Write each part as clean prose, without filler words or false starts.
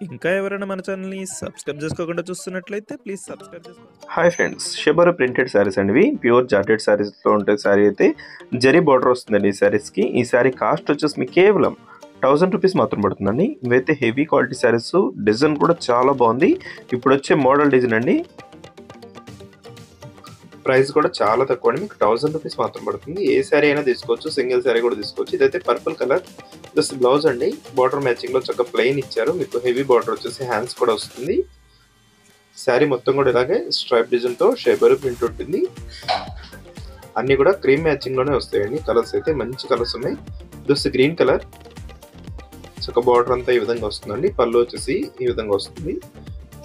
ఇంకా ఎవరైనా మన ఛానల్ని సబ్స్క్రైబ్ చేసుకోకుండా చూస్తున్నట్లయితే ప్లీజ్ సబ్స్క్రైబ్ చేసుకోండి. హాయ్ ఫ్రెండ్స్, షిబరు ప్రింటెడ్ శారీస్ అండి. ఇవి ప్యూర్ జార్జెట్ శారీస్లో ఉంటే శారీ అయితే జరీ బార్డర్ వస్తుందండి ఈ శారీస్కి. ఈ శారీ కాస్ట్ వచ్చేసి మీకు కేవలం 1000 రూపీస్ మాత్రం పడుతుందండి. ఇవైతే హెవీ క్వాలిటీ శారీస్, డిజైన్ కూడా చాలా బాగుంది. ఇప్పుడు వచ్చే మోడల్ డిజైన్ అండి. ప్రైస్ కూడా చాలా తక్కువ అండి, మీకు 1000 రూపీస్ మాత్రం పడుతుంది. ఏ శారీ అయినా తీసుకోవచ్చు, సింగిల్ శారీ కూడా తీసుకోవచ్చు. ఇదైతే పర్పుల్ కలర్ ప్లస్ బ్లౌజ్ అండి. బార్డర్ మ్యాచింగ్ లో చక్కగా ప్లెయిన్ ఇచ్చారు. మీకు హెవీ బార్డర్ వచ్చేసి హ్యాండ్స్ కూడా వస్తుంది. శారీ మొత్తం కూడా ఇలాగే స్ట్రైప్ డిజైన్ తో షేబరు ప్రింట్ ఉంటుంది. అన్ని కూడా క్రీమ్ మ్యాచింగ్ లోనే వస్తాయండి. కలర్స్ అయితే మంచి కలర్స్ ఉన్నాయి. ఇది గ్రీన్ కలర్, చక్క బార్డర్ అంతా ఈ విధంగా వస్తుందండి. పళ్ళు వచ్చేసి ఈ విధంగా వస్తుంది.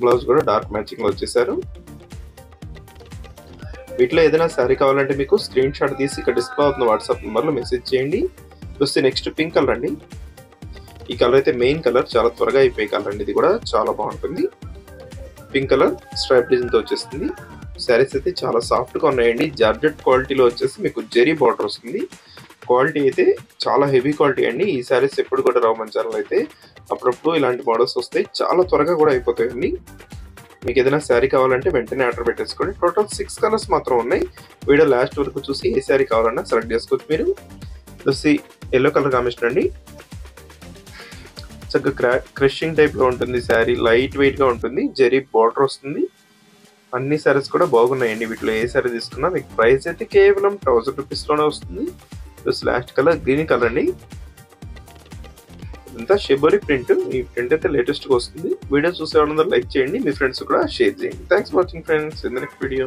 బ్లౌజ్ కూడా డార్క్ మ్యాచింగ్ లో వచ్చేసారు. వీటిలో ఏదైనా శారీ కావాలంటే మీకు స్క్రీన్ షాట్ తీసి ఇక్కడ డిస్ప్లే అవుతున్న వాట్సాప్ నెంబర్లో మెసేజ్ చేయండి. వస్తే నెక్స్ట్ పింక్ కలర్ అండి. ఈ కలర్ అయితే మెయిన్ కలర్, చాలా త్వరగా అయిపోయే కలర్ అండి. ఇది కూడా చాలా బాగుంటుంది. పింక్ కలర్ స్ట్రైప్ డిజైన్ తో వచ్చేస్తుంది. శారీస్ అయితే చాలా సాఫ్ట్ గా ఉన్నాయండి. జార్జెట్ క్వాలిటీలో వచ్చేసి మీకు జెరీ బార్డర్ వస్తుంది. క్వాలిటీ అయితే చాలా హెవీ క్వాలిటీ అండి. ఈ శారీస్ ఎప్పుడు కూడా రావు మన ఛానల్ అయితే. అప్పుడప్పుడు ఇలాంటి మోడల్స్ వస్తాయి, చాలా త్వరగా కూడా అయిపోతాయండి. మీకు ఏదైనా శారీ కావాలంటే వెంటనే ఆర్డర్ పెట్టేసుకోండి. టోటల్ 6 కలర్స్ మాత్రం ఉన్నాయి. వీడియో లాస్ట్ వరకు చూసి ఏ శారీ కావాలన్నా సెలెక్ట్ చేసుకోవచ్చు మీరు. చూసి ఎల్లో కలర్ కాంబినేషన్ అండి. చక్కగా క్రషింగ్ టైప్ లో ఉంటుంది శారీ, లైట్ వెయిట్ గా ఉంటుంది. జెరీ బార్డర్ వస్తుంది. అన్ని శారీస్ కూడా బాగున్నాయండి. వీటిలో ఏ శారీ తీసుకున్నా మీకు ప్రైస్ అయితే కేవలం 1000 రూపీస్ లోనే వస్తుంది. లాస్ట్ కలర్ గ్రీన్ కలర్ అండి. ఇంత షిబరి ప్రింట్. ఈ ప్రింట్ అయితే లేటెస్ట్ గా వస్తుంది. వీడియో చూసే వాళ్ళందరూ లైక్ చేయండి, మీ ఫ్రెండ్స్ కూడా షేర్ చేయండి. Thanks for watching friends. In the next video.